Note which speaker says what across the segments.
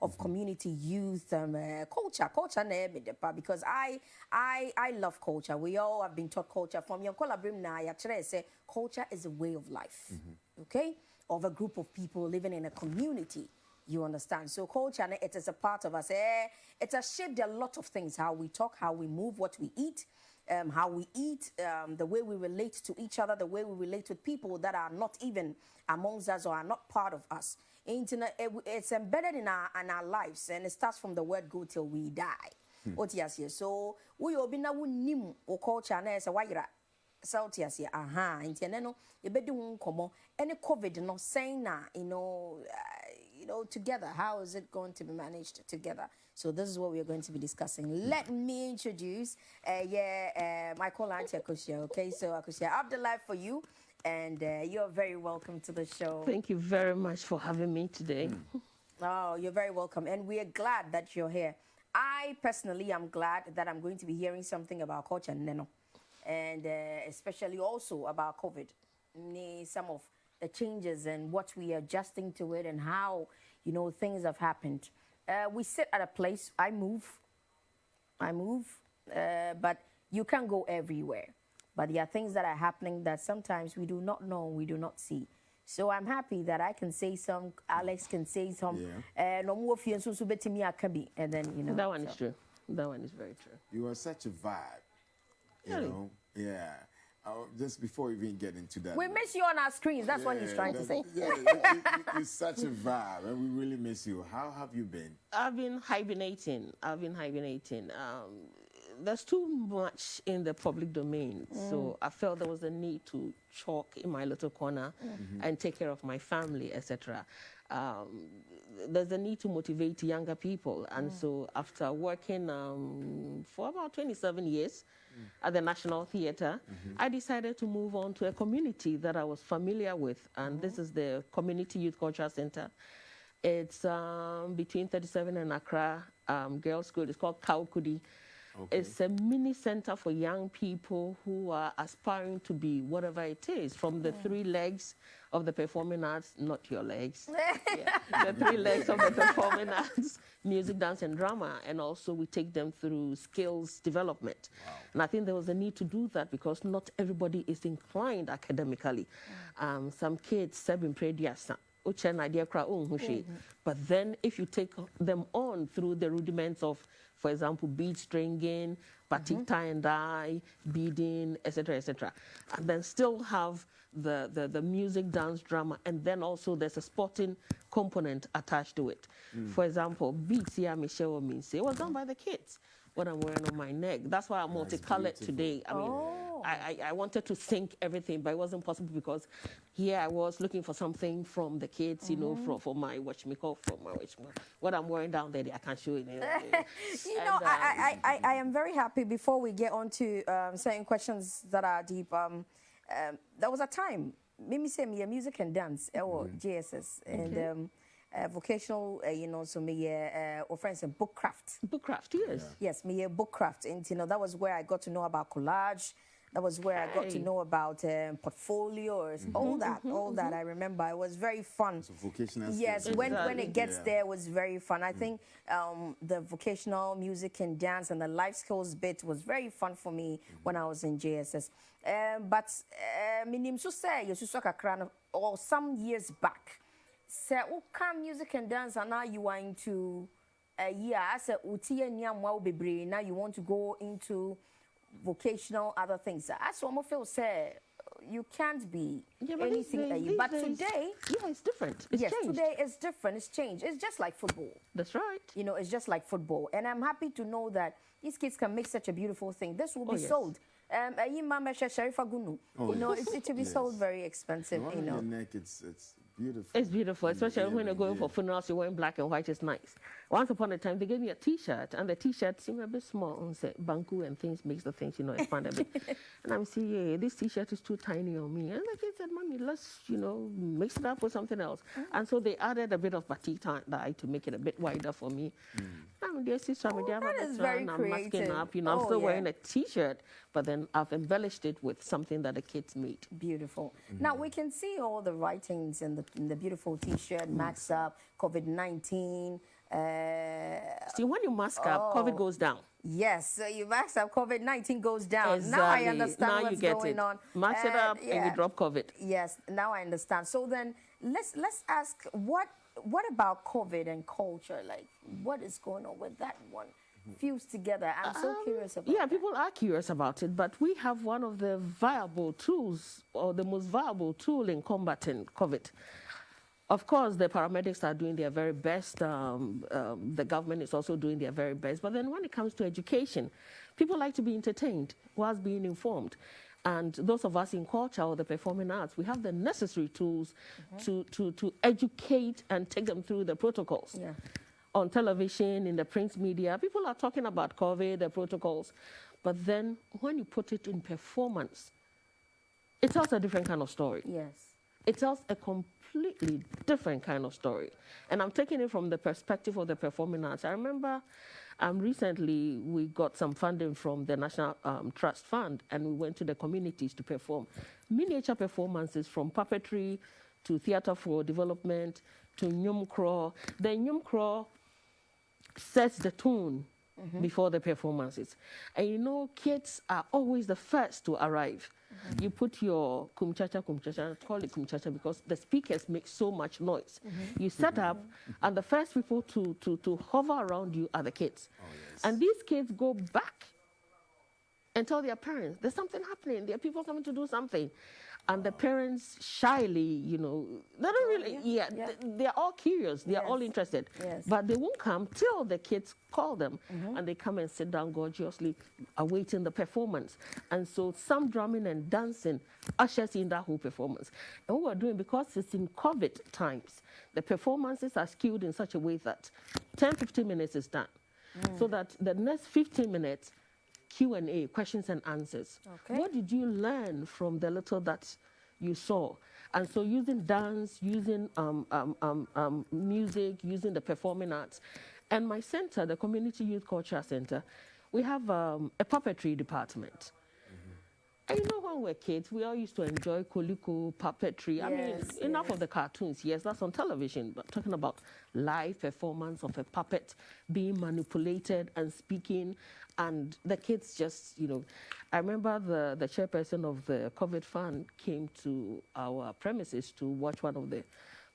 Speaker 1: of community youth culture because I love culture. We all have been taught culture from young say culture is a way of life, okay, of a group of people living in a community. You understand? So culture, it is a part of us. It has shaped a lot of things: how we talk, how we move, what we eat, the way we relate to each other, the way we relate with people that are not even amongst us or are not part of us. It's embedded in our lives, and it starts from the word go till we die. So we obina nim o culture na ese wayra South Asia, no you be doing komo any COVID no saying na together how is it going to be managed together. So this is what we are going to be discussing. Let me introduce my co-auntie Akosua. Okay, so Akosua Abdallah for you, and you're very welcome to the show.
Speaker 2: Thank you very much for having me today.
Speaker 1: Oh, you're very welcome, and we are glad that you're here. I personally am glad that I'm going to be hearing something about culture, Neno, and especially also about COVID, some of the changes and what we are adjusting to it and how, things have happened. We sit at a place, I move, but you can't go everywhere. But there are things that are happening that sometimes we do not know, we do not see. So I'm happy that I can say some, Alex can say some, and then,
Speaker 2: That one is true. That one is very true.
Speaker 3: You are such a vibe,
Speaker 2: Really?
Speaker 3: Yeah. Just before we even get into that.
Speaker 1: We miss you on our screens. That's what he's trying to say.
Speaker 3: Yeah, you're such a vibe, and we really miss you. How have you been?
Speaker 2: I've been hibernating. There's too much in the public domain, so I felt there was a need to chalk in my little corner and take care of my family, etc. There's a need to motivate younger people, and so after working for about 27 years at the National Theatre, I decided to move on to a community that I was familiar with, and this is the Community Youth Cultural Center. It's between 37 and Accra Girls' School. It's called Kaukudi. Okay. It's a mini center for young people who are aspiring to be whatever it is, from the three legs of the performing arts, not your legs, the three legs of the performing arts, music, dance, and drama. And also we take them through skills development. Wow. And I think there was a need to do that because not everybody is inclined academically. Some kids have been prayed but then if you take them on through the rudiments of, for example, bead stringing, batik tie and dye, beading, etc., and then still have the music, dance, drama, and then also there's a sporting component attached to it. For example, beads here, Michelle means it was done by the kids. What I'm wearing on my neck. That's why I'm multicolored today. I mean, I wanted to sync everything, but it wasn't possible because here I was looking for something from the kids, for my what I'm wearing down there, I can't show it.
Speaker 1: I am very happy. Before we get on to certain questions that are deep, there was a time, maybe say me music and dance, or JSS, and vocational, so me or friends and bookcraft.
Speaker 2: Bookcraft, yes.
Speaker 1: Yes, me bookcraft, and that was where I got to know about collage. That was where I got to know about portfolios, all that. I remember it was very fun.
Speaker 3: So vocational.
Speaker 1: Yes, when it gets there, it was very fun. I think the vocational music and dance and the life skills bit was very fun for me when I was in JSS. But minim so say you or some years back. Say, come music and dance, and now you are into as a now you want to go into vocational other things. That's what I feel say you can't be anything. But today,
Speaker 2: it's different. It's changed.
Speaker 1: Today is different. It's changed. It's just like football.
Speaker 2: That's right.
Speaker 1: It's just like football, and I'm happy to know that these kids can make such a beautiful thing. This will be sold. It will be sold very expensive.
Speaker 3: Your neck, it's beautiful.
Speaker 2: It's beautiful, especially when you're going for funerals. You're wearing black and white. It's nice. Once upon a time, they gave me a T-shirt, and the T-shirt seemed a bit small. And said banku and things makes the things expand a bit. And I'm saying, this T-shirt is too tiny on me. And the kid said, "Mommy, let's mix it up with something else." And so they added a bit of batik dye to make it a bit wider for me.
Speaker 1: that is very
Speaker 2: I'm
Speaker 1: creative.
Speaker 2: masking up. I'm still wearing a T-shirt, but then I've embellished it with something that the kids made.
Speaker 1: Beautiful. Now we can see all the writings in the beautiful T-shirt, Max Up, COVID-19.
Speaker 2: See, when you mask up, COVID goes down.
Speaker 1: Yes, so you max up, COVID-19 goes down.
Speaker 2: Exactly.
Speaker 1: Now I understand
Speaker 2: now
Speaker 1: what's going on.
Speaker 2: Max it up and you drop COVID.
Speaker 1: Yes, now I understand. So then let's ask what about COVID and culture? Like, what is going on with that one? Fused together. I'm so curious about that.
Speaker 2: People are curious about it, but we have one of the viable tools, or the most viable tool in combating COVID. Of course, the paramedics are doing their very best. The government is also doing their very best. But then when it comes to education, people like to be entertained whilst being informed. And those of us in culture or the performing arts, we have the necessary tools to educate and take them through the protocols.
Speaker 1: Yeah.
Speaker 2: On television, in the print media, people are talking about COVID, the protocols. But then when you put it in performance, it tells a different kind of story.
Speaker 1: Yes.
Speaker 2: It tells a completely different kind of story. And I'm taking it from the perspective of the performing arts. I remember recently we got some funding from the National Trust Fund, and we went to the communities to perform miniature performances from puppetry to theater for development to Nyumkro. The Nyumkro sets the tone before the performances. And kids are always the first to arrive. You put your kumchacha, call it kumchacha because the speakers make so much noise. You set up, and the first people to hover around you are the kids.
Speaker 3: Oh, yes.
Speaker 2: And these kids go back and tell their parents, there's something happening, there are people coming to do something. And the parents shyly, they don't really, they're all curious, they're all interested.
Speaker 1: Yes.
Speaker 2: But they won't come till the kids call them, and they come and sit down gorgeously, awaiting the performance. And so some drumming and dancing ushers in that whole performance. And what we're doing, because it's in COVID times, the performances are skewed in such a way that 10-15 minutes is done. So that the next 15 minutes, Q&A, questions and answers.
Speaker 1: Okay.
Speaker 2: What did you learn from the little that you saw? And so using dance, using music, using the performing arts. And my center, the Community Youth Culture Center, we have a puppetry department. And when we were kids, we all used to enjoy Koliko, puppetry.
Speaker 1: Yes,
Speaker 2: I mean, enough of the cartoons. Yes, that's on television. But talking about live performance of a puppet being manipulated and speaking, and the kids just, I remember the chairperson of the COVID Fund came to our premises to watch one of the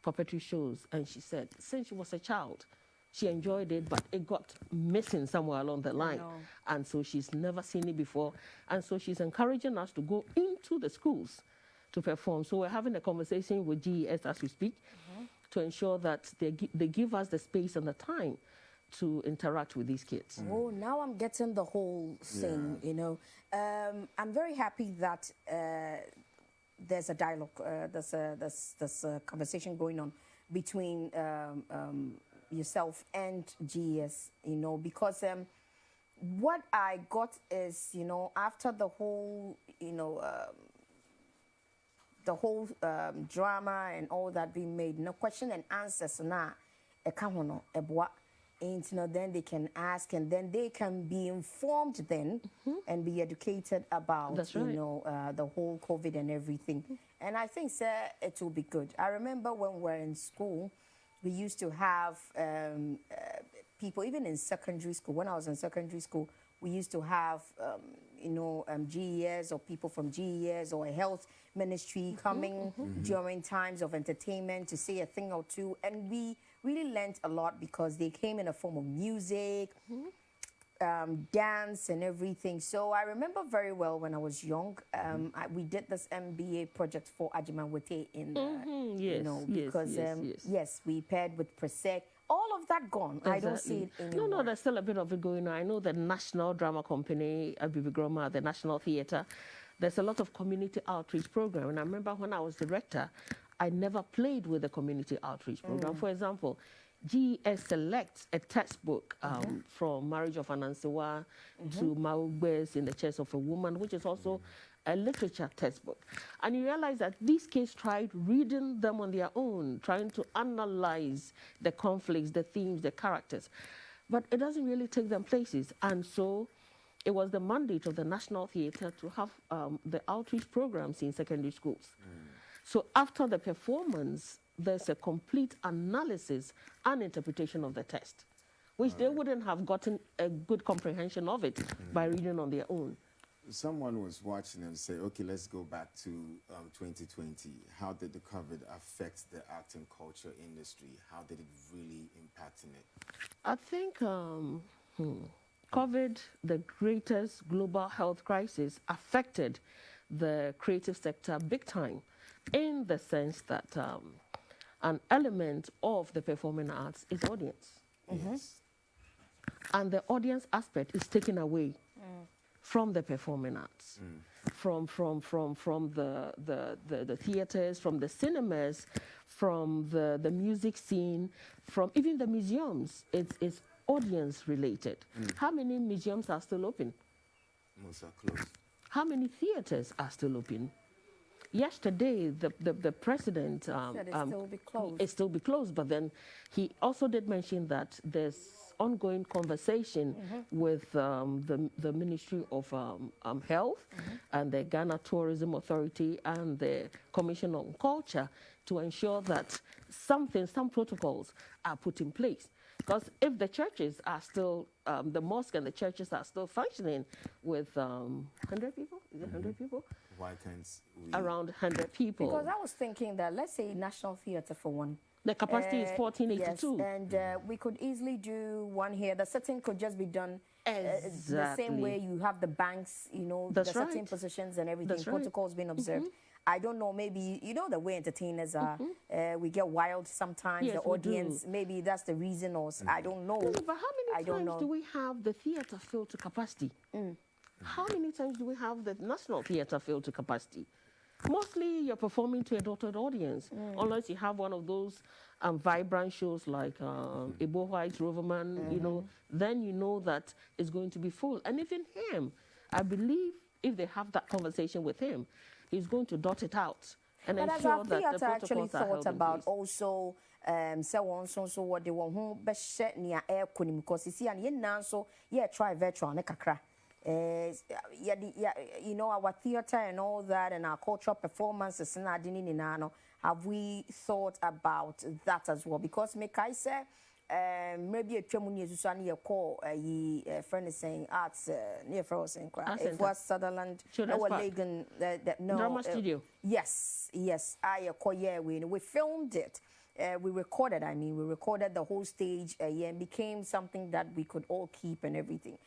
Speaker 2: puppetry shows, and she said, since she was a child, she enjoyed it, but it got missing somewhere along the line. And so she's never seen it before. And so she's encouraging us to go into the schools to perform. So we're having a conversation with GES as we speak to ensure that they give us the space and the time to interact with these kids.
Speaker 1: Oh, now I'm getting the whole thing, I'm very happy that there's a dialogue, there's a conversation going on between yourself and GES, because what I got is, after the whole, drama and all that being made, question and answers now, then they can ask, and then they can be informed then and be educated about, the whole COVID and everything. And I think, sir, it will be good. I remember when we were in school, we used to have people, even in secondary school. When I was in secondary school, we used to have, GES or people from GES or a health ministry coming during times of entertainment to say a thing or two. And we really learned a lot because they came in a form of music, dance and everything. So I remember very well when I was young, we did this MBA project for Ajimanwete in, yes, we paired with Presec. All of that gone. Exactly. I don't see it anymore.
Speaker 2: No, there's still a bit of it going on. I know the National Drama Company, Abibi Groma, the National Theatre, there's a lot of community outreach program. And I remember when I was director, I never played with the community outreach program. For example, GES selects a textbook from Marriage of Anansewa to Maugbe's In the Chest of a Woman, which is also a literature textbook. And you realize that these kids tried reading them on their own, trying to analyze the conflicts, the themes, the characters. but it doesn't really take them places. And so it was the mandate of the National Theatre to have the outreach programs in secondary schools. So after the performance, there's a complete analysis and interpretation of the text, which they wouldn't have gotten a good comprehension of it by reading on their own.
Speaker 3: Someone was watching and say, okay, let's go back to 2020. How did the COVID affect the art and culture industry? How did it really impact in it?
Speaker 2: I think COVID, the greatest global health crisis, affected the creative sector big time, in the sense that an element of the performing arts is audience.
Speaker 3: Yes.
Speaker 2: And the audience aspect is taken away from the performing arts, from the theaters, from the cinemas, from the music scene, from even the museums. It's audience related. How many museums are still open?
Speaker 3: Most are closed.
Speaker 2: How many theaters are still open? Yesterday, the president
Speaker 1: said it still be closed.
Speaker 2: It still be closed, but then he also did mention that there's ongoing conversation with the Ministry of Health and the Ghana Tourism Authority and the Commission on Culture to ensure that some protocols are put in place. Because if the churches are still, the mosque and the churches are still functioning with 100 people, is it 100 people?
Speaker 3: Why can't we?
Speaker 2: Around 100 people.
Speaker 1: Because I was thinking that, let's say National Theatre for one.
Speaker 2: The capacity is 1482.
Speaker 1: Yes, and we could easily do one here. The setting could just be done the same way you have the banks, you know,
Speaker 2: That's
Speaker 1: the setting
Speaker 2: right.
Speaker 1: positions and everything,
Speaker 2: That's right.
Speaker 1: protocols being observed. I don't know, maybe, you know, the way entertainers are, we get wild sometimes,
Speaker 2: Yes,
Speaker 1: the
Speaker 2: we
Speaker 1: audience,
Speaker 2: do.
Speaker 1: maybe that's the reason, or I don't know.
Speaker 2: But how many times do we have the theatre filled to capacity? How many times do we have the National Theatre filled to capacity? Mostly you're performing to a dotted audience, unless you have one of those vibrant shows like Ebo White, Roverman, you know, then you know that it's going to be full. And even him, I believe if they have that conversation with him, he's going to dot it out and
Speaker 1: But as
Speaker 2: ensure
Speaker 1: our
Speaker 2: that the
Speaker 1: theatre actually
Speaker 2: protocols are held
Speaker 1: thought
Speaker 2: in
Speaker 1: about
Speaker 2: place.
Speaker 1: also so what they want who best near air kunim, because you see and yen now so try virtual ne kakra. You know, our theatre and all that and our cultural performances and have we thought about that as well? Because make I say maybe a Tremuni Susani call a friend is saying arts near Frozen cry. It was Sutherland, Lagan, no
Speaker 2: Drama Studio.
Speaker 1: Yes, I call we filmed it. We recorded the whole stage and became something that we could all keep and everything.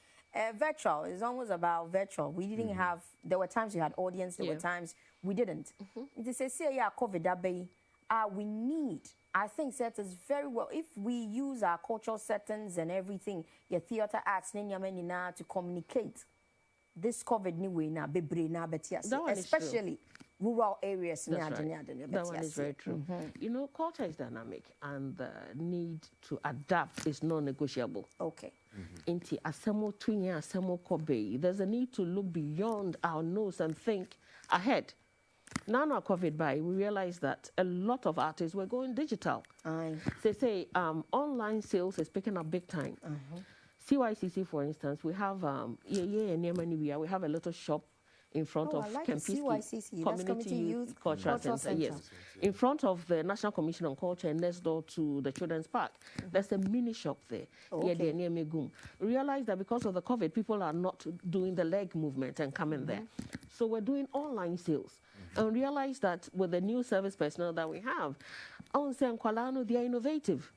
Speaker 1: Virtual is almost about virtual. We didn't have, there were times we had audience, there were times we didn't. It says, COVID, we need, I think that is very well, if we use our cultural settings and everything, your theatre arts, to communicate this COVID anyway now, especially rural areas.
Speaker 2: That's right. That one is very true. You know, culture is dynamic and the need to adapt is non-negotiable.
Speaker 1: Okay.
Speaker 2: Inti asemo tunya asemo kobe. There's a need to look beyond our nose and think ahead. Now, COVID by, we realized that a lot of artists were going digital. They say online sales is picking up big time. CYCC, for instance, we have we have a little shop in front of
Speaker 1: CYCC,
Speaker 2: Community Youth Cultural Center. Yes, in front of the National Commission on Culture and next door to the Children's Park. There's a mini shop there. We realized that because of the COVID, people are not doing the leg movement and coming there. So we're doing online sales. And realized that with the new service personnel that we have, they are innovative.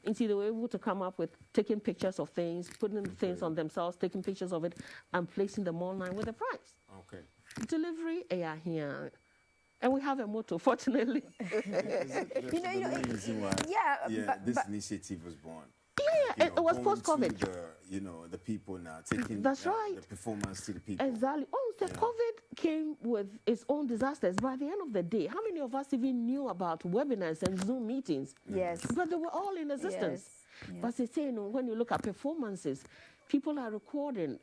Speaker 2: And see, they were able to come up with taking pictures of things, putting things on themselves, taking pictures of it, and placing them online with a price.
Speaker 3: Okay.
Speaker 2: Delivery, here. And we have a motto, fortunately.
Speaker 3: This initiative was born.
Speaker 2: Yeah, it was post-COVID.
Speaker 3: The people now taking
Speaker 2: the
Speaker 3: performance to the people.
Speaker 2: Exactly. COVID came with its own disasters. By the end of the day, how many of us even knew about webinars and Zoom meetings?
Speaker 1: Yes.
Speaker 2: But they were all in existence. But they say, when you look at performances, people are recording.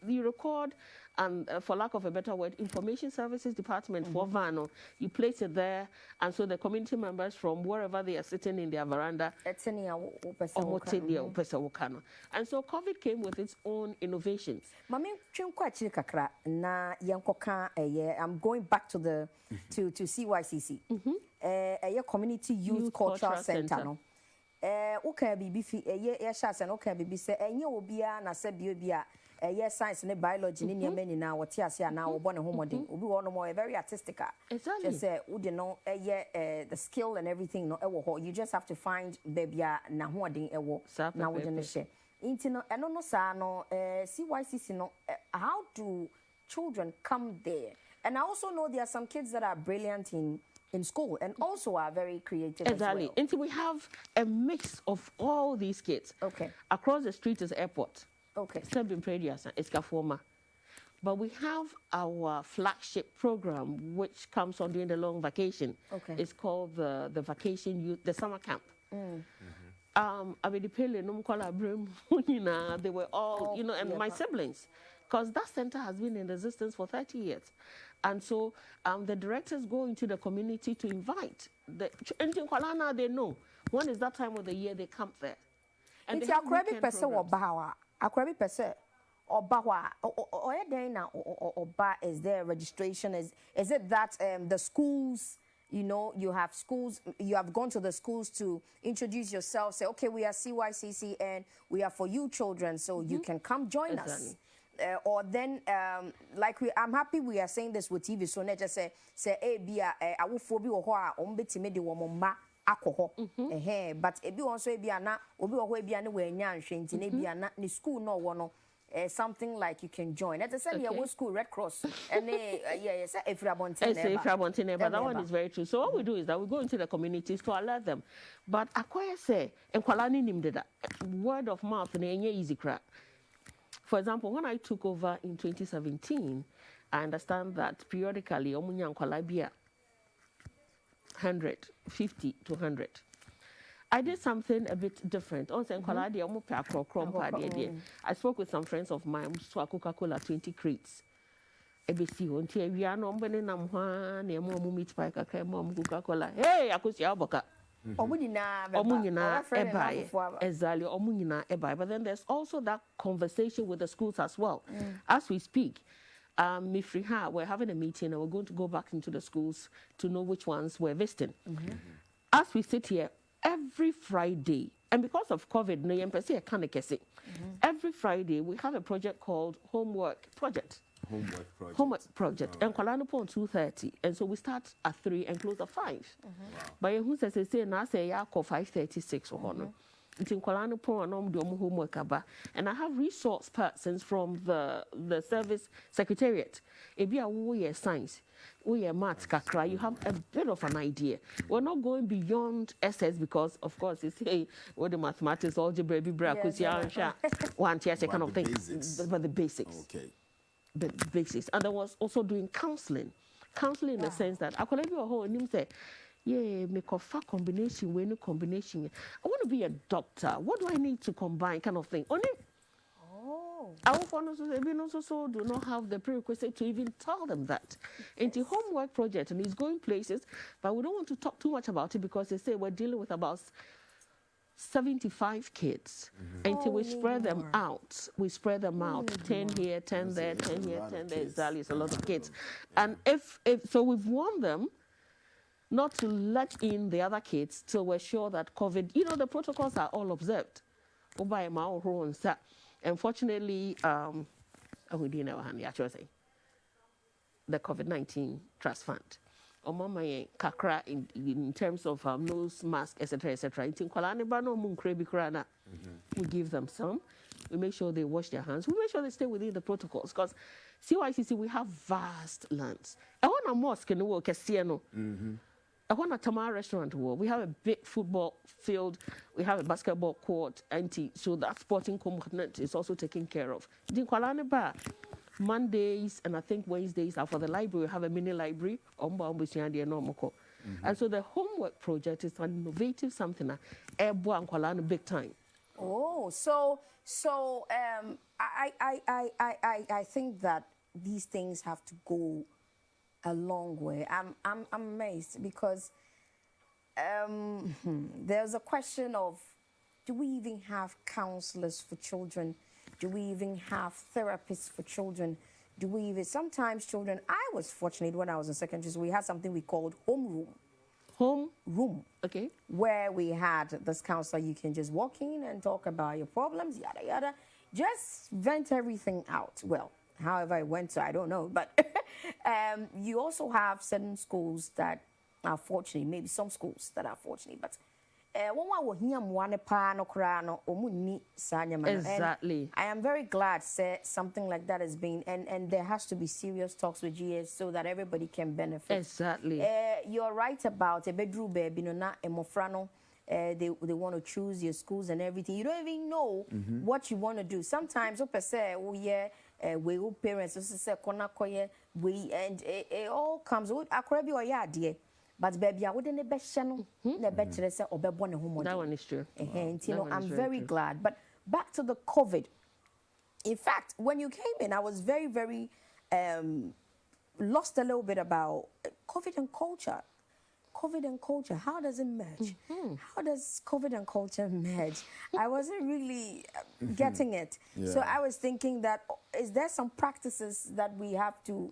Speaker 2: You record, and for lack of a better word, information services department for Vano. You place it there, and so the community members from wherever they are sitting in their veranda. And so COVID came with its own innovations.
Speaker 1: I'm going back to the to CYCC. A community youth cultural center. No. Okay, okay, say obia na se biobia science and biology ni nyame na wote ase na wo bone homodin obi wo no more very artistic. Just say we know the skill and everything no you just have to find baby na hoodin na wo de share inti no eno no sa no CYCC no how do children come there? And I also know there are some kids that are brilliant in school and also are very creative as well.
Speaker 2: And so we have a mix of all these kids.
Speaker 1: Okay.
Speaker 2: Across the street is airport.
Speaker 1: Okay.
Speaker 2: But we have our flagship program which comes on during the long vacation.
Speaker 1: Okay.
Speaker 2: It's called the vacation youth, the summer camp. They were all, and my siblings, because that center has been in existence for 30 years. And so the directors go into the community to invite the Nkwalana. They know when is that time of the year they camp there.
Speaker 1: And it's a crazy person or bawa. A crazy person or bawa or is there registration? Is it that the schools? You have schools. You have gone to the schools to introduce yourself. Say, okay, we are CYCC and we are for you children, so you can come join us. Or then, I'm happy we are saying this with TV. So let's just say, I will phobia or umbetime woman alcohol. But if you also be an obi be anywhere nyan shanty, maybe not ni school no one. Something like you can join. As I said, yeah, school Red Cross and yes, if but
Speaker 2: that one is very true. So what we do is that we go into the communities to alert them. But Akoya say, and Kwalani nimde that word of mouth and easy crap. For example, when I took over in 2017, I understand that periodically, Omunyan Kwalabia, 150 to 100. I did something a bit different. I spoke with some friends of mine, so Coca-Cola 20 crates. Hey, Akosua Abdallah. But then there's also that conversation with the schools as well. As we speak, we're having a meeting and we're going to go back into the schools to know which ones we're visiting. As we sit here, every Friday, and because of COVID, every Friday we have a project called Homework Project. Homework project. And Kwalano upon 2:30. And so we start at 3 and close at 5. But who says say now say ya 5:36 or no. It's in Kwalano upon homework about. And I have resource persons from the service secretariat. If you are science, we are maths kakra, you have a bit of an idea. We're not going beyond SS because of course it's what the mathematics, algebra, one tier kind of thing. But the basics.
Speaker 3: Okay.
Speaker 2: The basics. And I was also doing counseling in the sense that I could have a whole and say, yeah, make a far combination, when combination. I want to be a doctor. What do I need to combine, kind of thing? Only our foreigners also do not have the prerequisite to even tell them that. It's a homework project and it's going places, but we don't want to talk too much about it because they say we're dealing with about 75 kids until we spread them out. We spread them out, 10 here, 10 there, 10 here, 10 there. Exactly, it's a lot of kids. And if so, we've warned them not to let in the other kids till we're sure that COVID, the protocols are all observed. Unfortunately, the COVID-19 Trust Fund. Kakra in terms of nose mask, etc., etc. We give them some. We make sure they wash their hands. We make sure they stay within the protocols because CYCC we have vast lands. I want a mosque in the world, I want a Tamar restaurant. We have a big football field. We have a basketball court. So that sporting component is also taken care of. Mondays and I think Wednesdays are for the library. We have a mini library. And so the homework project is an innovative something big time.
Speaker 1: Oh, so I think that these things have to go a long way. I'm amazed because there's a question of, do we even have counselors for children? Do we even have therapists for children? Do we even, sometimes children, I was fortunate when I was in secondary school, we had something we called homeroom.
Speaker 2: Home
Speaker 1: Room.
Speaker 2: Okay.
Speaker 1: Where we had this counselor, you can just walk in and talk about your problems, yada, yada. Just vent everything out. Well, however it went, so I don't know. But you also have certain schools that are fortunate, maybe some schools that are fortunate, but
Speaker 2: exactly.
Speaker 1: And I am very glad something like that has been, and there has to be serious talks with GS so that everybody can benefit.
Speaker 2: Exactly.
Speaker 1: You're right about a bedroom baby, no, they want to choose your schools and everything. You don't even know what you want to do. Sometimes, we parents, and it all comes with a but baby, I wouldn't be channel. That
Speaker 2: one is true.
Speaker 1: And you know, I'm very glad. But back to the COVID. In fact, when you came in, I was very, very lost a little bit about COVID and culture. COVID and culture, how does it merge? How does COVID and culture merge? I wasn't really getting it. Yeah. So I was thinking that, is there some practices that we have to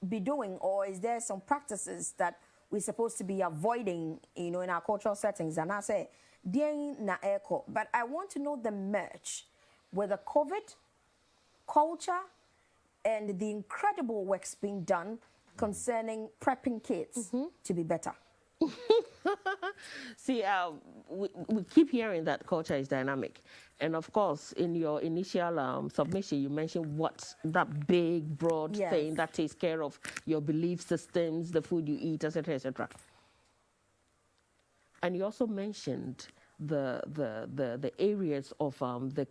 Speaker 1: be doing, or is there some practices that we're supposed to be avoiding, you know, in our cultural settings? And I say, but I want to know the merge with the COVID, culture, and the incredible works being done concerning prepping kids to be better.
Speaker 2: See, we keep hearing that culture is dynamic. And of course, in your initial submission, you mentioned what's that big, broad thing that takes care of your belief systems, the food you eat, etc., etc. And you also mentioned the areas of the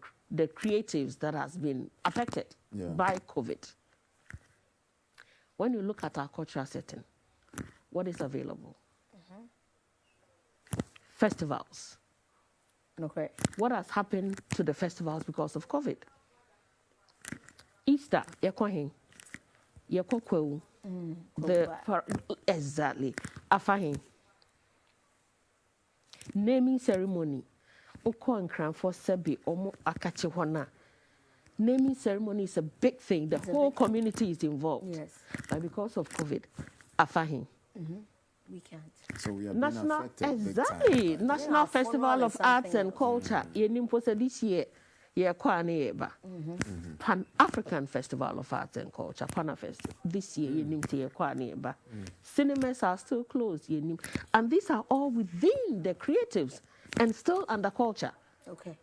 Speaker 2: creatives that has been affected by COVID. When you look at our cultural setting, what is available? Festivals.
Speaker 1: Okay.
Speaker 2: What has happened to the festivals because of COVID? Easter, exactly. Afahin. Naming ceremony. Naming ceremony is a big thing. The whole community is involved.
Speaker 1: Yes.
Speaker 2: But because of COVID, afahin.
Speaker 1: We can't.
Speaker 3: So we are being affected.
Speaker 2: Exactly. National Festival of Arts and Culture. This year, Pan-African Festival of Arts and Culture, Panafest. This year, cinemas are still closed. And these are all within the creatives and still under culture.
Speaker 1: Okay.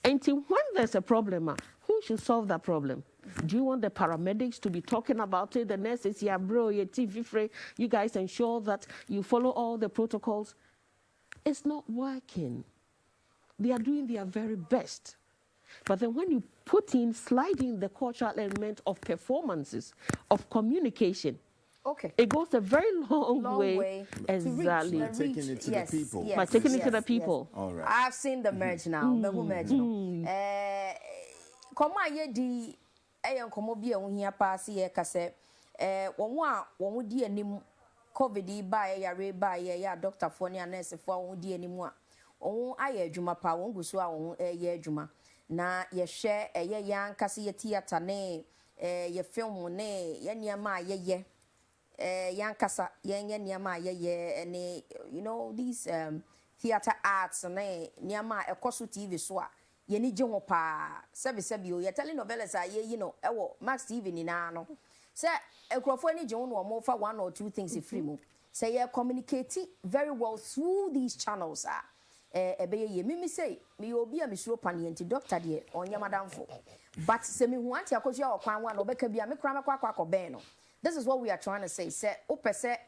Speaker 2: Until when there's a problem, who should solve that problem? Do you want the paramedics to be talking about it? The nurses, yeah, bro, your TV free. You guys ensure that you follow all the protocols. It's not working. They are doing their very best. But then when you slide in the cultural element of performances, of communication, it goes a very long way. Exactly.
Speaker 3: By taking it to the people.
Speaker 2: By taking it to the people.
Speaker 3: All right.
Speaker 1: I've seen the merge now. The who merge now. Come on, di. Komo bi ehun hia pass ye kase won di anim COVID ba yare ba ye ya doctor fo ne nurse fo won di anim a won aye adwuma pa won guso a won ye adwuma na ye hwe ye yan kase ye theater ne ye film ne ye niam ye yan kasa ye niam ye ne, you know, these theater arts ne niam ekoso TV so a yeni jongo pa sebi o ye telenovelas a ye, you know, ewo MaxTV ni na no se ekrofo ni jongo no mo fa one or two things free mo say ye communicate very well through these channels ebe ye mimi say me obi a misuro panient doctor de onya madamfo but se me hu anti Akosua okwan wa no beka bia me kra mekwa akwa ben no. This is what we are trying to say. Say opese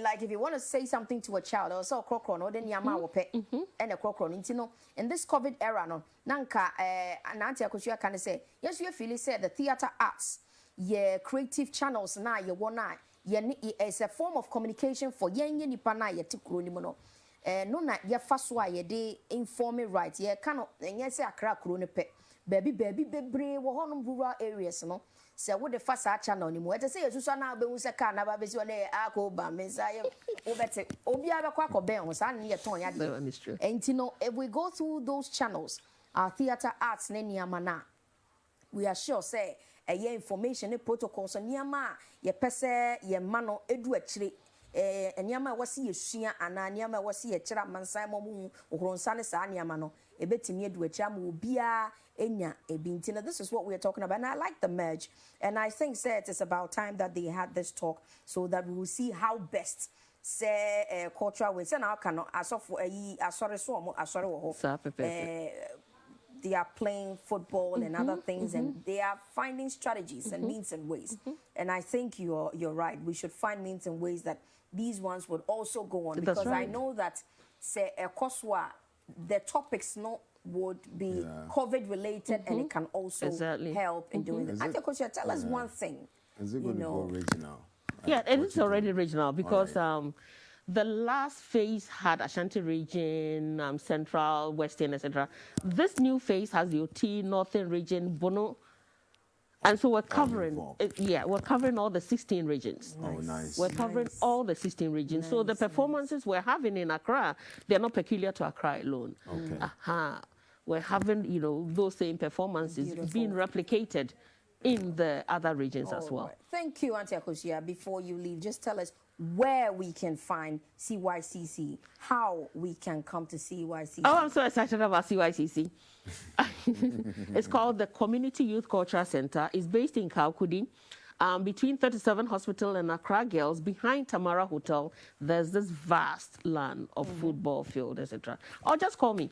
Speaker 1: like if you want to say something to a child or so crocro no then yama wope and a crocro no in this COVID era no nanka Nanti Akosua can say yes you feel say the theater arts creative channels na ye wona it's a form of communication for yenye nipa na yete kuro ni mo no. No na ye fa so a ye de informing right. Ye kan enye se Accra kuro ne pe. Baby bebre wo honom rural areas no. Se wo de fa sa channel ni mo. Ete se yesusu na be hu se ka na ba be si o na akọ ba me sa ye obete obi abekwa akọben ho sa na ye ton ya de. And you know, if we go through those channels, our theater arts ne niama na, we are sure say ye information ne protocols so niama ye pese ye mano edu akire niama wasi ye sua ana niama wasi ye kira mansan momu ohronsa ne sa niama no ebetimi edu akire am obia enya ebinti. Now this is what we are talking about, and I like the merge, and I think say it is about time that they had this talk so that we will see how best say cultural way say now can asofo asore so mo asore wo ho they are playing football and other things, and they are finding strategies and means and ways. And I think you're right. We should find means and ways that these ones would also go on. Because I know that say Akosua, the topics would be COVID related, and it can also help in doing it. Akosua, tell us one thing.
Speaker 3: Is it going to go regional?
Speaker 2: Yeah, and it's already regional because the last phase had Ashanti region, Central, Western, etc. This new phase has the OT, Northern region, Bono. And so we're covering, we're covering all the 16 regions.
Speaker 3: Oh, nice.
Speaker 2: We're covering all the 16 regions. So the performances we're having in Accra, they're not peculiar to Accra alone. Okay. We're having, you know, those same performances being replicated in the other regions as well.
Speaker 1: Right. Thank you, Auntie Akosua. Before you leave, just tell us where we can find CYCC, how we can come to CYCC.
Speaker 2: Oh, I'm so excited about CYCC. It's called the Community Youth Cultural Center. It's based in Kaukudi, between 37 Hospital and Accra Girls. Behind Tamara Hotel, there's this vast land of football field, etc. Or just call me.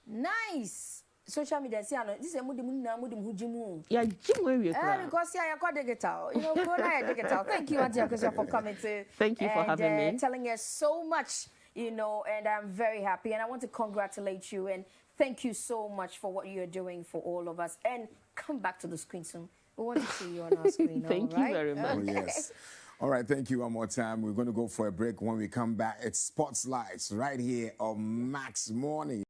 Speaker 1: Nice. Social media, this is a hujimu.
Speaker 2: Yeah,
Speaker 1: because I got digital. You know, digital. Thank you, Auntie Akosua, for coming to.
Speaker 2: Thank you for having me.
Speaker 1: Telling us so much, you know, and I'm very happy. And I want to congratulate you and thank you so much for what you're doing for all of us. And come back to the screen soon. We want to see you on our screen.
Speaker 2: Thank you very much.
Speaker 3: Oh, yes. All right, thank you one more time. We're going to go for a break. When we come back, it's Spotlights right here on Max Morning.